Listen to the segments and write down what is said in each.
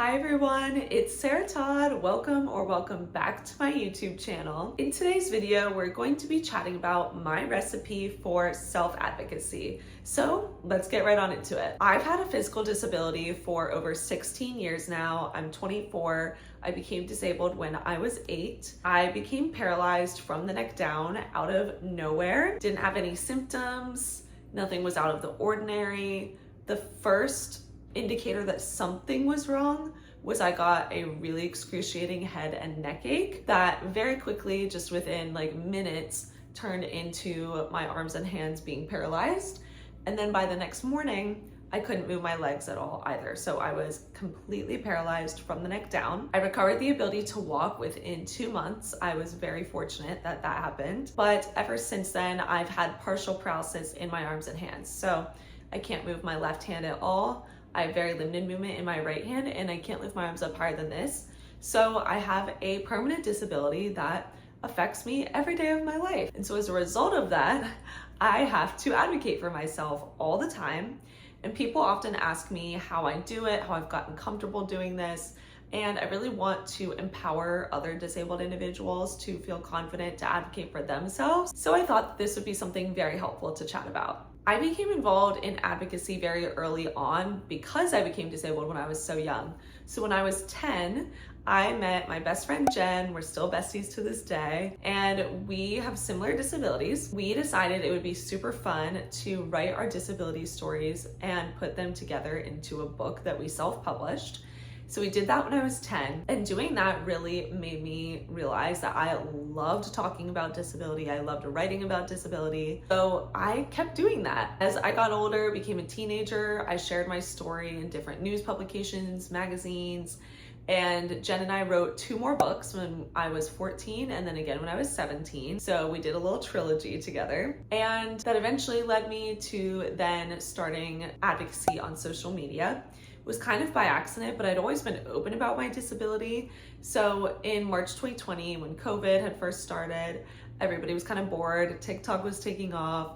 Hi everyone, it's Sarah Todd. Welcome back to my YouTube channel. In today's video, we're going to be chatting about my recipe for self-advocacy. So let's get right on into it. I've had a physical disability for over 16 years now. I'm 24. I became disabled when I was 8. I became paralyzed from the neck down out of nowhere. Didn't have any symptoms. Nothing was out of the ordinary. The first indicator that something was wrong was I got a really excruciating head and neck ache that very quickly, just within like minutes, turned into my arms and hands being paralyzed. And then by the next morning, I couldn't move my legs at all either. So I was completely paralyzed from the neck down. I recovered the ability to walk within 2 months. I was very fortunate that that happened. But ever since then, I've had partial paralysis in my arms and hands. So I can't move my left hand at all. I have very limited movement in my right hand and I can't lift my arms up higher than this. So I have a permanent disability that affects me every day of my life. And so as a result of that, I have to advocate for myself all the time. And people often ask me how I do it, how I've gotten comfortable doing this. And I really want to empower other disabled individuals to feel confident to advocate for themselves. So I thought this would be something very helpful to chat about. I became involved in advocacy very early on because I became disabled when I was so young. So when I was 10, I met my best friend Jen. We're still besties to this day, and we have similar disabilities. We decided it would be super fun to write our disability stories and put them together into a book that we self-published. So we did that when I was 10, and doing that really made me realize that I loved talking about disability. I loved writing about disability. So I kept doing that. As I got older, became a teenager, I shared my story in different news publications, magazines, and Jen and I wrote 2 more books when I was 14 and then again when I was 17. So we did a little trilogy together, and that eventually led me to then starting advocacy on social media. It was kind of by accident, but I'd always been open about my disability. So in March 2020, when COVID had first started, everybody was kind of bored, TikTok was taking off.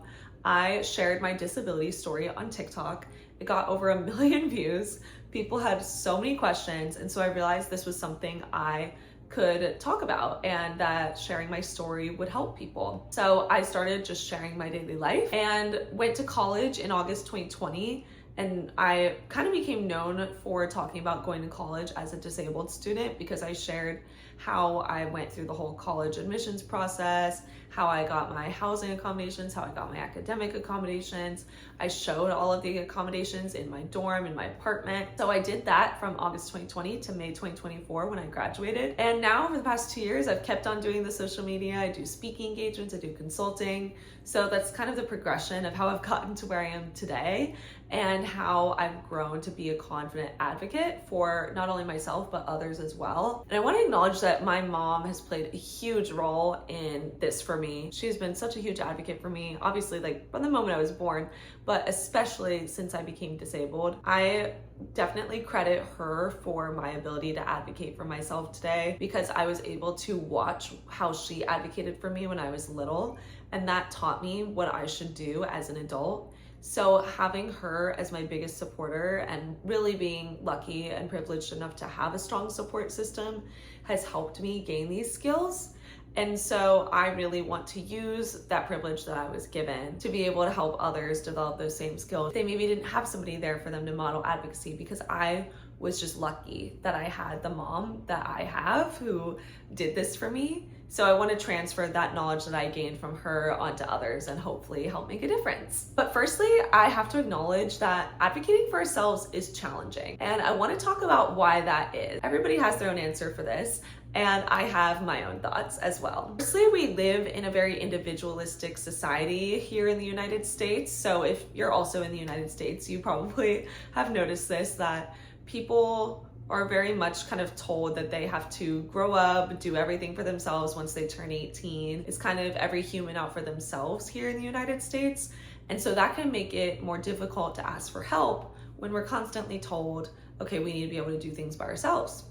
I shared my disability story on TikTok. It got over 1 million views. People had so many questions, and so I realized this was something I could talk about and that sharing my story would help people. So I started just sharing my daily life and went to college in August 2020. And I kind of became known for talking about going to college as a disabled student because I shared how I went through the whole college admissions process, how I got my housing accommodations, how I got my academic accommodations. I showed all of the accommodations in my dorm, in my apartment. So I did that from August 2020 to May 2024 when I graduated. And now over the past 2 years, I've kept on doing the social media. I do speaking engagements, I do consulting. So that's kind of the progression of how I've gotten to where I am today and how I've grown to be a confident advocate for not only myself, but others as well. And I want to acknowledge that my mom has played a huge role in this for me. She's been such a huge advocate for me, obviously like from the moment I was born, but especially since I became disabled. I definitely credit her for my ability to advocate for myself today because I was able to watch how she advocated for me when I was little, and that taught me what I should do as an adult. So having her as my biggest supporter and really being lucky and privileged enough to have a strong support system has helped me gain these skills. And so I really want to use that privilege that I was given to be able to help others develop those same skills. They maybe didn't have somebody there for them to model advocacy because I was just lucky that I had the mom that I have who did this for me. So I want to transfer that knowledge that I gained from her onto others and hopefully help make a difference. But firstly, I have to acknowledge that advocating for ourselves is challenging. And I want to talk about why that is. Everybody has their own answer for this, and I have my own thoughts as well. Firstly, we live in a very individualistic society here in the United States. So if you're also in the United States, you probably have noticed this, that people are very much kind of told that they have to grow up, do everything for themselves once they turn 18. It's kind of every human out for themselves here in the United States. And so that can make it more difficult to ask for help when we're constantly told, okay, we need to be able to do things by ourselves.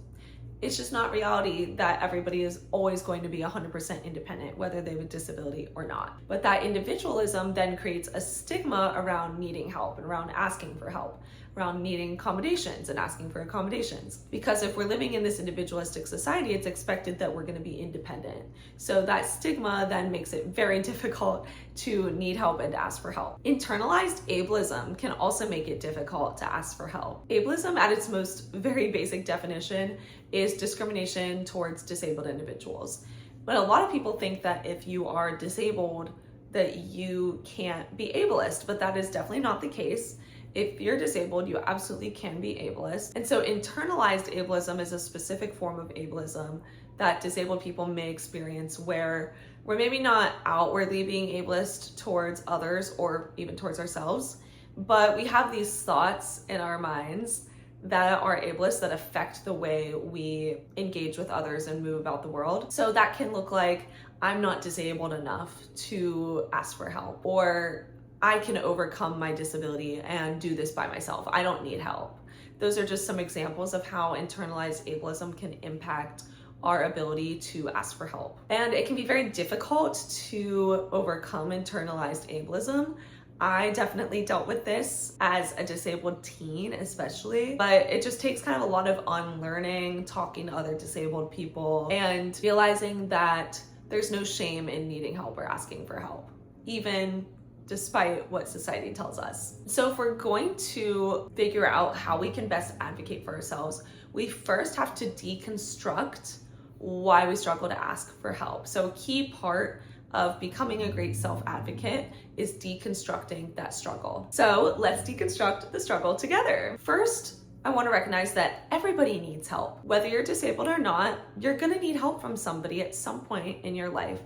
It's just not reality that everybody is always going to be 100% independent, whether they have a disability or not. But that individualism then creates a stigma around needing help and around asking for help. around needing accommodations and asking for accommodations. Because if we're living in this individualistic society, it's expected that we're going to be independent. So that stigma then makes it very difficult to need help and to ask for help. Internalized ableism can also make it difficult to ask for help. Ableism, at its most very basic definition, is discrimination towards disabled individuals. But a lot of people think that if you are disabled, that you can't be ableist, but that is definitely not the case. If you're disabled, you absolutely can be ableist. And so internalized ableism is a specific form of ableism that disabled people may experience where we're maybe not outwardly being ableist towards others or even towards ourselves, but we have these thoughts in our minds that are ableist that affect the way we engage with others and move about the world. So that can look like, I'm not disabled enough to ask for help, or I can overcome my disability and do this by myself. I don't need help. Those are just some examples of how internalized ableism can impact our ability to ask for help. And it can be very difficult to overcome internalized ableism. I definitely dealt with this as a disabled teen, especially, but it just takes kind of a lot of unlearning, talking to other disabled people, and realizing that there's no shame in needing help or asking for help, even despite what society tells us. So if we're going to figure out how we can best advocate for ourselves, we first have to deconstruct why we struggle to ask for help. So a key part of becoming a great self-advocate is deconstructing that struggle. So let's deconstruct the struggle together. First, I want to recognize that everybody needs help. Whether you're disabled or not, you're going to need help from somebody at some point in your life.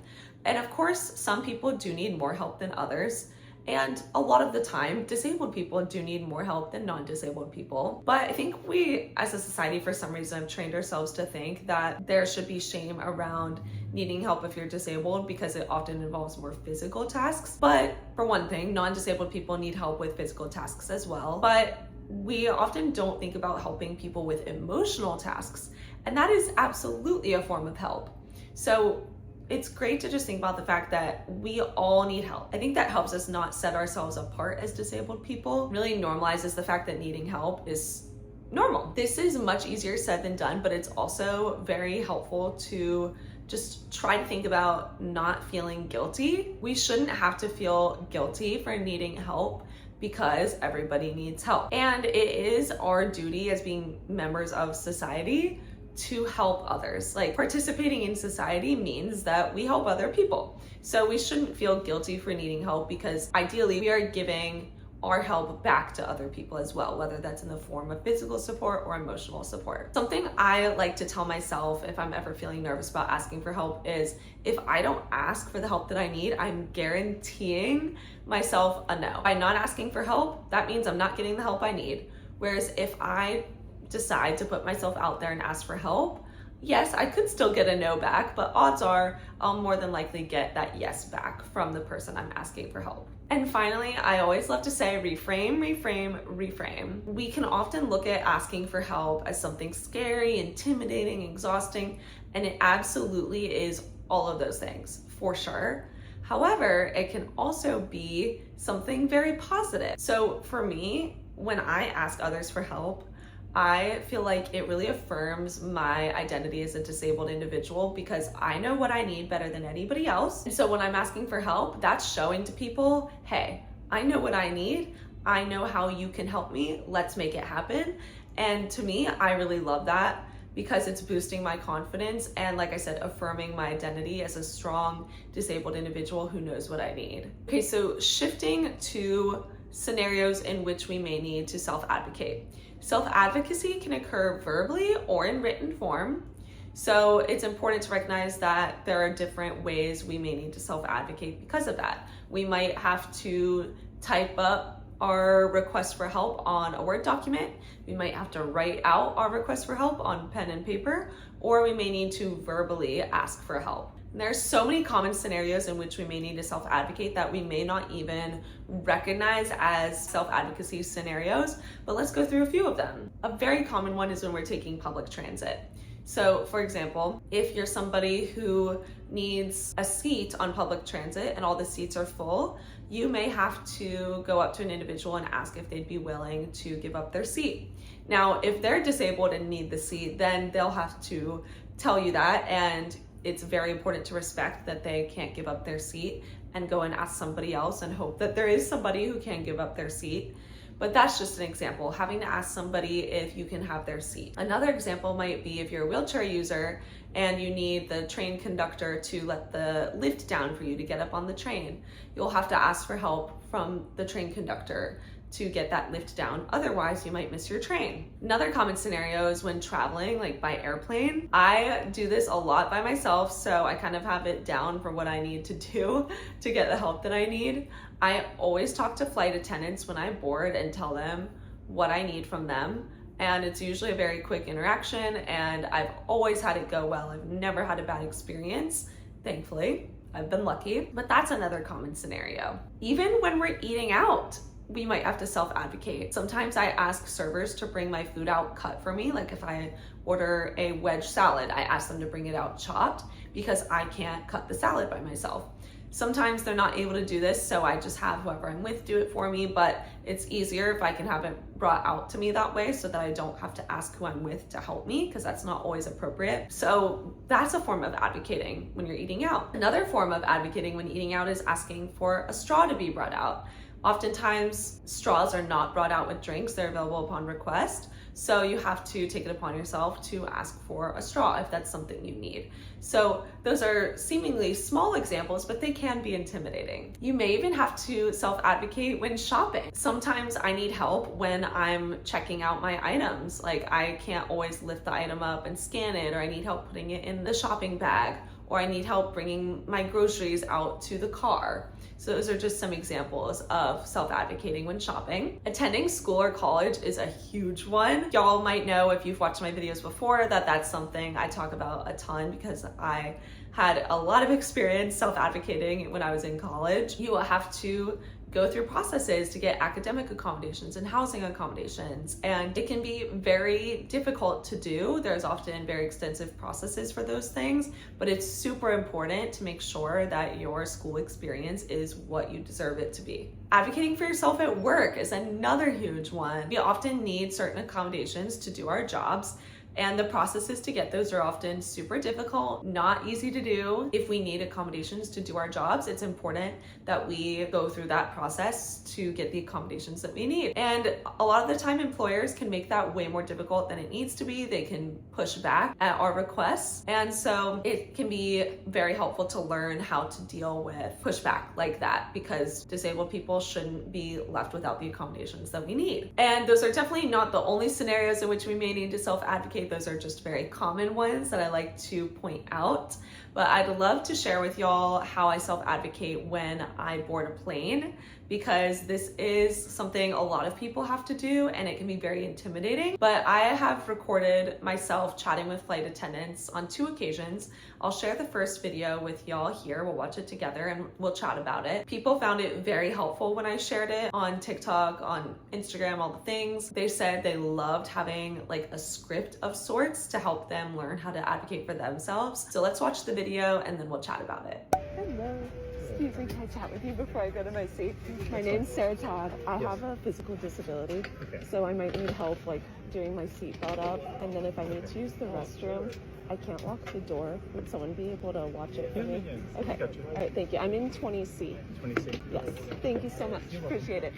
And of course, some people do need more help than others. And a lot of the time, disabled people do need more help than non-disabled people. But I think we, as a society, for some reason, have trained ourselves to think that there should be shame around needing help if you're disabled because it often involves more physical tasks. But for one thing, non-disabled people need help with physical tasks as well. But we often don't think about helping people with emotional tasks. And that is absolutely a form of help. So it's great to just think about the fact that we all need help. I think that helps us not set ourselves apart as disabled people, really normalizes the fact that needing help is normal. This is much easier said than done, but it's also very helpful to just try to think about not feeling guilty. We shouldn't have to feel guilty for needing help because everybody needs help. And it is our duty as being members of society to help others. Like, participating in society means that we help other people. So we shouldn't feel guilty for needing help because ideally we are giving our help back to other people as well, whether that's in the form of physical support or emotional support. Something I like to tell myself if I'm ever feeling nervous about asking for help is, if I don't ask for the help that I need, I'm guaranteeing myself a no. By not asking for help, that means I'm not getting the help I need. Whereas if I decide to put myself out there and ask for help, yes, I could still get a no back, but odds are I'll more than likely get that yes back from the person I'm asking for help. And finally, I always love to say reframe, reframe, reframe. We can often look at asking for help as something scary, intimidating, exhausting, and it absolutely is all of those things, for sure. However, it can also be something very positive. So for me, when I ask others for help, I feel like it really affirms my identity as a disabled individual because I know what I need better than anybody else. And so when I'm asking for help, that's showing to people, hey, I know what I need. I know how you can help me. Let's make it happen. And to me, I really love that because it's boosting my confidence and, like I said, affirming my identity as a strong disabled individual who knows what I need. Okay, so shifting to scenarios in which we may need to self-advocate. Self-advocacy can occur verbally or in written form. So it's important to recognize that there are different ways we may need to self-advocate because of that. We might have to type up our request for help on a Word document. We might have to write out our request for help on pen and paper, or we may need to verbally ask for help. And there are so many common scenarios in which we may need to self-advocate that we may not even recognize as self-advocacy scenarios, but let's go through a few of them. A very common one is when we're taking public transit. So for example, if you're somebody who needs a seat on public transit and all the seats are full, you may have to go up to an individual and ask if they'd be willing to give up their seat. Now, if they're disabled and need the seat, then they'll have to tell you that, and it's very important to respect that they can't give up their seat and go and ask somebody else and hope that there is somebody who can give up their seat. But that's just an example, having to ask somebody if you can have their seat. Another example might be if you're a wheelchair user and you need the train conductor to let the lift down for you to get up on the train. You'll have to ask for help from the train conductor to get that lift down. Otherwise, you might miss your train. Another common scenario is when traveling, like by airplane. I do this a lot by myself, so I kind of have it down for what I need to do to get the help that I need. I always talk to flight attendants when I board and tell them what I need from them. And it's usually a very quick interaction, and I've always had it go well. I've never had a bad experience, thankfully. I've been lucky, but that's another common scenario. Even when we're eating out, we might have to self-advocate. Sometimes I ask servers to bring my food out cut for me. Like if I order a wedge salad, I ask them to bring it out chopped because I can't cut the salad by myself. Sometimes they're not able to do this, so I just have whoever I'm with do it for me, but it's easier if I can have it brought out to me that way so that I don't have to ask who I'm with to help me, because that's not always appropriate. So that's a form of advocating when you're eating out. Another form of advocating when eating out is asking for a straw to be brought out. Oftentimes, straws are not brought out with drinks, they're available upon request. So you have to take it upon yourself to ask for a straw if that's something you need. So those are seemingly small examples, but they can be intimidating. You may even have to self-advocate when shopping. Sometimes I need help when I'm checking out my items. Like I can't always lift the item up and scan it, or I need help putting it in the shopping bag, or I need help bringing my groceries out to the car. So those are just some examples of self-advocating when shopping. Attending school or college is a huge one. Y'all might know if you've watched my videos before that that's something I talk about a ton because I had a lot of experience self-advocating when I was in college. You will have to go through processes to get academic accommodations and housing accommodations, and it can be very difficult to do. There's often very extensive processes for those things, but it's super important to make sure that your school experience is what you deserve it to be. Advocating for yourself at work is another huge one. We often need certain accommodations to do our jobs, and the processes to get those are often super difficult, not easy to do. If we need accommodations to do our jobs, it's important that we go through that process to get the accommodations that we need. And a lot of the time, employers can make that way more difficult than it needs to be. They can push back at our requests. And so it can be very helpful to learn how to deal with pushback like that, because disabled people shouldn't be left without the accommodations that we need. And those are definitely not the only scenarios in which we may need to self-advocate. Those are just very common ones that I like to point out. But I'd love to share with y'all how I self-advocate when I board a plane, because this is something a lot of people have to do and it can be very intimidating. But I have recorded myself chatting with flight attendants on 2 occasions. I'll share the first video with y'all here. We'll watch it together and we'll chat about it. People found it very helpful when I shared it on TikTok, on Instagram, all the things. They said they loved having like a script of sorts to help them learn how to advocate for themselves. So let's watch the video and then we'll chat about it. Hello. Excuse me, can I chat with you before I go to my seat? My name's Sarah Todd. I have a physical disability, so I might need help like doing my seatbelt up. And then if I need to use the restroom, I can't lock the door. Would someone be able to watch it for me? Okay. All right, thank you. I'm in 20C. 20C. Yes. Thank you so much. Appreciate it.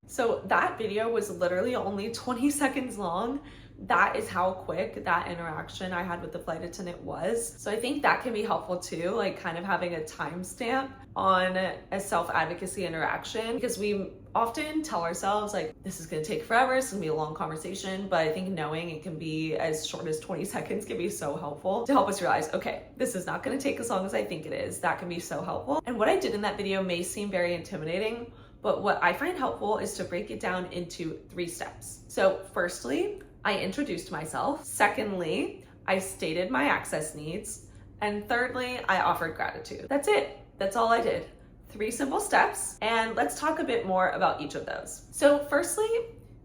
So that video was literally only 20 seconds long. That is how quick that interaction I had with the flight attendant was. So I think that can be helpful too, like kind of having a timestamp on a self-advocacy interaction, because we often tell ourselves like, this is gonna take forever, it's gonna be a long conversation, but I think knowing it can be as short as 20 seconds can be so helpful to help us realize, okay, this is not gonna take as long as I think it is. That can be so helpful. And what I did in that video may seem very intimidating, but what I find helpful is to break it down into 3 steps. So firstly, I introduced myself. Secondly, I stated my access needs. And thirdly, I offered gratitude. That's it. That's all I did. 3 simple steps. And let's talk a bit more about each of those. So firstly,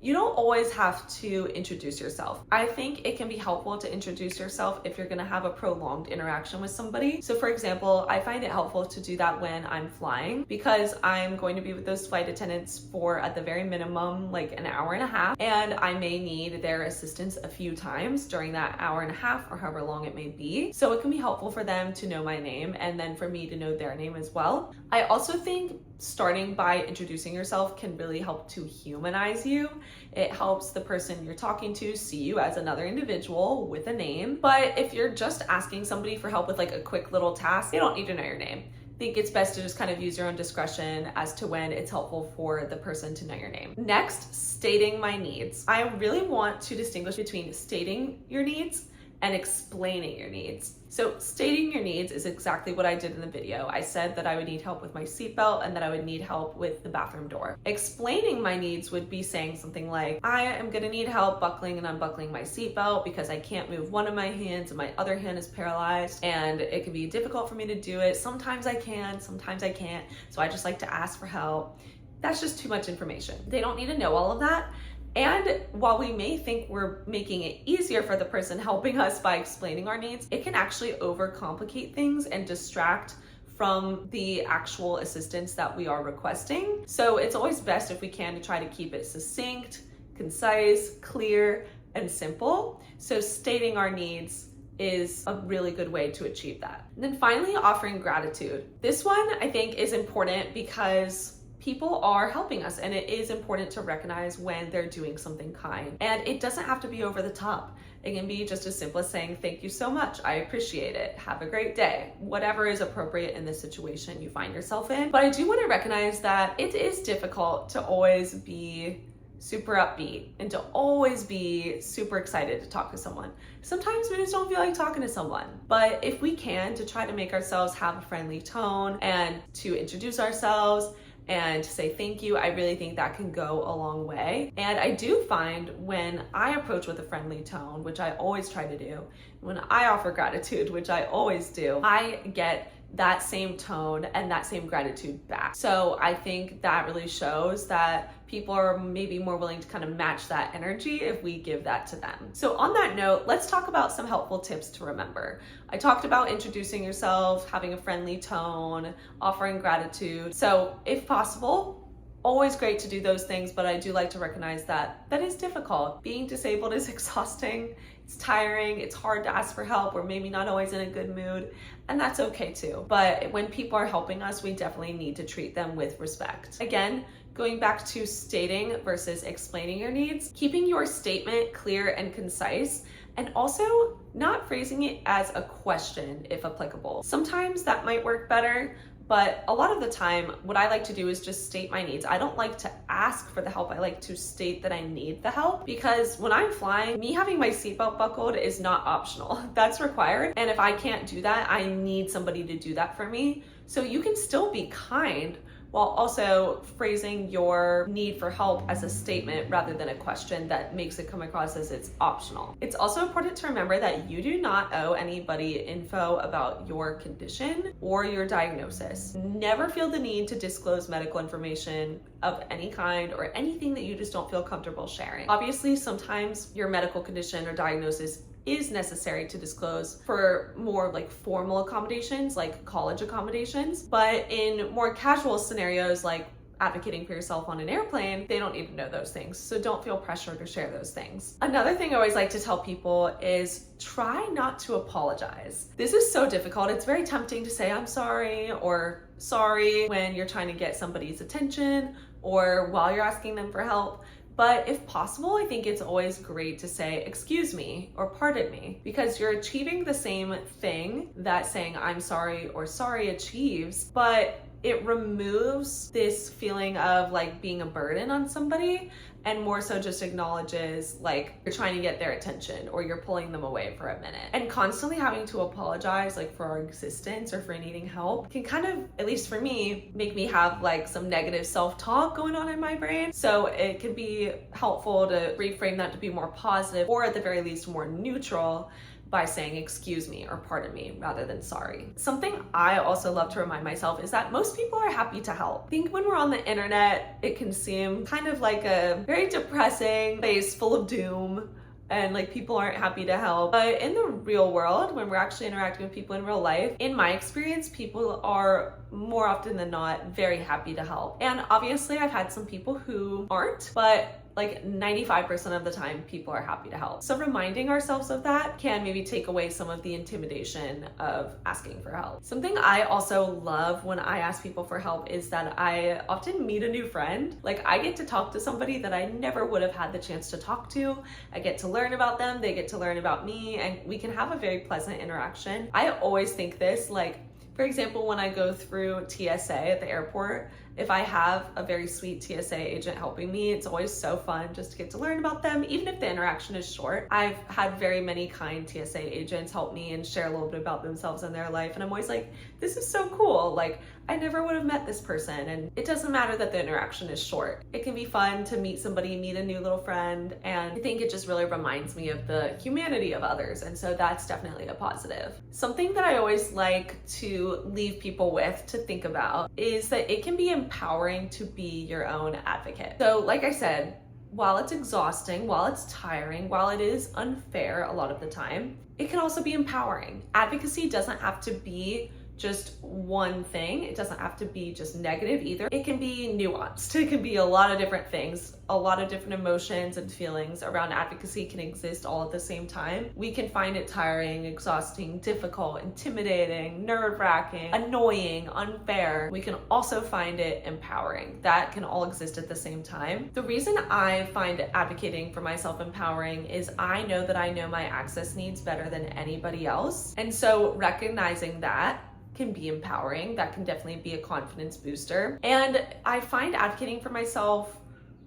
You don't always have to introduce yourself. I think it can be helpful to introduce yourself if you're gonna have a prolonged interaction with somebody. So for example, I find it helpful to do that when I'm flying because I'm going to be with those flight attendants for at the very minimum like an hour and a half, and I may need their assistance a few times during that hour and a half or however long it may be. So it can be helpful for them to know my name and then for me to know their name as well. I also think starting by introducing yourself can really help to humanize you. It helps the person you're talking to see you as another individual with a name. But if you're just asking somebody for help with like a quick little task, they don't need to know your name. I think it's best to just kind of use your own discretion as to when it's helpful for the person to know your name. Next, stating my needs. I really want to distinguish between stating your needs and explaining your needs. So stating your needs is exactly what I did in the video. I said that I would need help with my seatbelt and that I would need help with the bathroom door. Explaining my needs would be saying something like, I am gonna need help buckling and unbuckling my seatbelt because I can't move one of my hands and my other hand is paralyzed and it can be difficult for me to do it. Sometimes I can, sometimes I can't. So I just like to ask for help. That's just too much information. They don't need to know all of that. And while we may think we're making it easier for the person helping us by explaining our needs, it can actually overcomplicate things and distract from the actual assistance that we are requesting. So it's always best if we can to try to keep it succinct, concise, clear, and simple. So stating our needs is a really good way to achieve that. And then finally, offering gratitude. This one I think is important because people are helping us and it is important to recognize when they're doing something kind. And it doesn't have to be over the top. It can be just as simple as saying, thank you so much, I appreciate it, have a great day, whatever is appropriate in the situation you find yourself in. But I do want to recognize that it is difficult to always be super upbeat and to always be super excited to talk to someone. Sometimes we just don't feel like talking to someone. But if we can, to try to make ourselves have a friendly tone and to introduce ourselves and to say thank you, I really think that can go a long way. And I do find when I approach with a friendly tone, which I always try to do, when I offer gratitude, which I always do, I get that same tone and that same gratitude back. So I think that really shows that people are maybe more willing to kind of match that energy if we give that to them. So on that note, let's talk about some helpful tips to remember. I talked about introducing yourself, having a friendly tone, offering gratitude. So if possible, always great to do those things, but I do like to recognize that that is difficult. Being disabled is exhausting, it's tiring, it's hard to ask for help. We're maybe not always in a good mood, and that's okay too. But when people are helping us, we definitely need to treat them with respect. Again, going back to stating versus explaining your needs, keeping your statement clear and concise, and also not phrasing it as a question if applicable. Sometimes that might work better, but a lot of the time, what I like to do is just state my needs. I don't like to ask for the help. I like to state that I need the help because when I'm flying, me having my seatbelt buckled is not optional. That's required. And if I can't do that, I need somebody to do that for me. So you can still be kind while also phrasing your need for help as a statement rather than a question that makes it come across as it's optional. It's also important to remember that you do not owe anybody info about your condition or your diagnosis. Never feel the need to disclose medical information of any kind or anything that you just don't feel comfortable sharing. Obviously, sometimes your medical condition or diagnosis is necessary to disclose for more like formal accommodations, like college accommodations. But in more casual scenarios, like advocating for yourself on an airplane, they don't need to know those things. So don't feel pressured to share those things. Another thing I always like to tell people is try not to apologize. This is so difficult. It's very tempting to say, I'm sorry, or sorry when you're trying to get somebody's attention or while you're asking them for help. But if possible, I think it's always great to say, excuse me, or pardon me, because you're achieving the same thing that saying I'm sorry or sorry achieves, but it removes this feeling of like being a burden on somebody and more so just acknowledges like you're trying to get their attention or you're pulling them away for a minute. And constantly having to apologize like for our existence or for needing help can kind of, at least for me, make me have like some negative self-talk going on in my brain. So it can be helpful to reframe that to be more positive or at the very least more neutral by saying excuse me or pardon me rather than sorry. Something I also love to remind myself is that most people are happy to help. I think when we're on the internet, it can seem kind of like a very very depressing place full of doom and like people aren't happy to help. But in the real world, when we're actually interacting with people in real life, in my experience, people are more often than not very happy to help. And obviously I've had some people who aren't, but like 95% of the time people are happy to help. So reminding ourselves of that can maybe take away some of the intimidation of asking for help. Something I also love when I ask people for help is that I often meet a new friend. Like I get to talk to somebody that I never would have had the chance to talk to. I get to learn about them, they get to learn about me, and we can have a very pleasant interaction. I always think this, like, for example, when I go through TSA at the airport, if I have a very sweet TSA agent helping me, it's always so fun just to get to learn about them, even if the interaction is short. I've had very many kind TSA agents help me and share a little bit about themselves and their life, and I'm always like, this is so cool. Like, I never would have met this person, and it doesn't matter that the interaction is short. It can be fun to meet somebody, meet a new little friend, and I think it just really reminds me of the humanity of others, and so that's definitely a positive. Something that I always like to leave people with to think about is that it can be empowering to be your own advocate. So like I said, while it's exhausting, while it's tiring, while it is unfair a lot of the time, it can also be empowering. Advocacy doesn't have to be just one thing. It doesn't have to be just negative either. It can be nuanced. It can be a lot of different things. A lot of different emotions and feelings around advocacy can exist all at the same time. We can find it tiring, exhausting, difficult, intimidating, nerve-wracking, annoying, unfair. We can also find it empowering. That can all exist at the same time. The reason I find advocating for myself empowering is I know that I know my access needs better than anybody else. And so recognizing that can be empowering. That can definitely be a confidence booster. And I find advocating for myself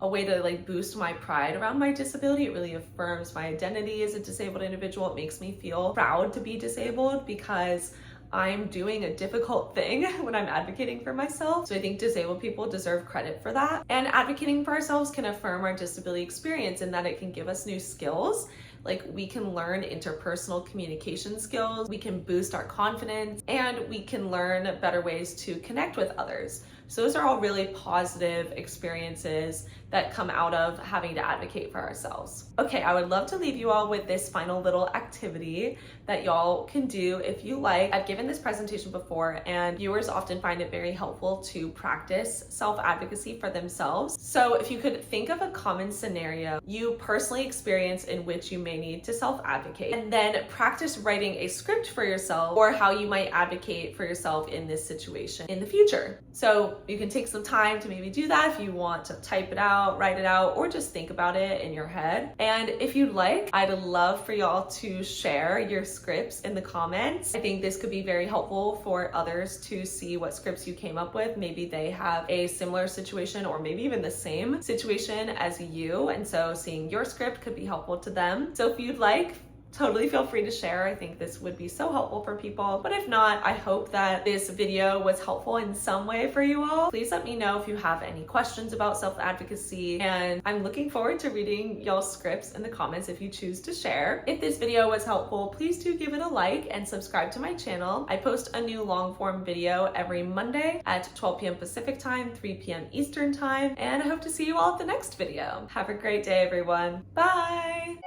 a way to like boost my pride around my disability. It really affirms my identity as a disabled individual. It makes me feel proud to be disabled because I'm doing a difficult thing when I'm advocating for myself. So I think disabled people deserve credit for that. And advocating for ourselves can affirm our disability experience in that it can give us new skills. Like we can learn interpersonal communication skills, we can boost our confidence, and we can learn better ways to connect with others. So those are all really positive experiences that come out of having to advocate for ourselves. Okay, I would love to leave you all with this final little activity that y'all can do if you like. I've given this presentation before, and viewers often find it very helpful to practice self-advocacy for themselves. So if you could think of a common scenario you personally experience in which you may need to self-advocate, and then practice writing a script for yourself or how you might advocate for yourself in this situation in the future. So you can take some time to maybe do that if you want to type it out, write it out, or just think about it in your head. And if you'd like, I'd love for y'all to share your scripts in the comments. I think this could be very helpful for others to see what scripts you came up with. Maybe they have a similar situation or maybe even the same situation as you. And so seeing your script could be helpful to them. So if you'd like, totally feel free to share. I think this would be so helpful for people. But if not, I hope that this video was helpful in some way for you all. Please let me know if you have any questions about self-advocacy, and I'm looking forward to reading y'all's scripts in the comments if you choose to share. If this video was helpful, please do give it a like and subscribe to my channel. I post a new long form video every Monday at 12 p.m. Pacific time, 3 p.m. Eastern time, and I hope to see you all at the next video. Have a great day, everyone. Bye!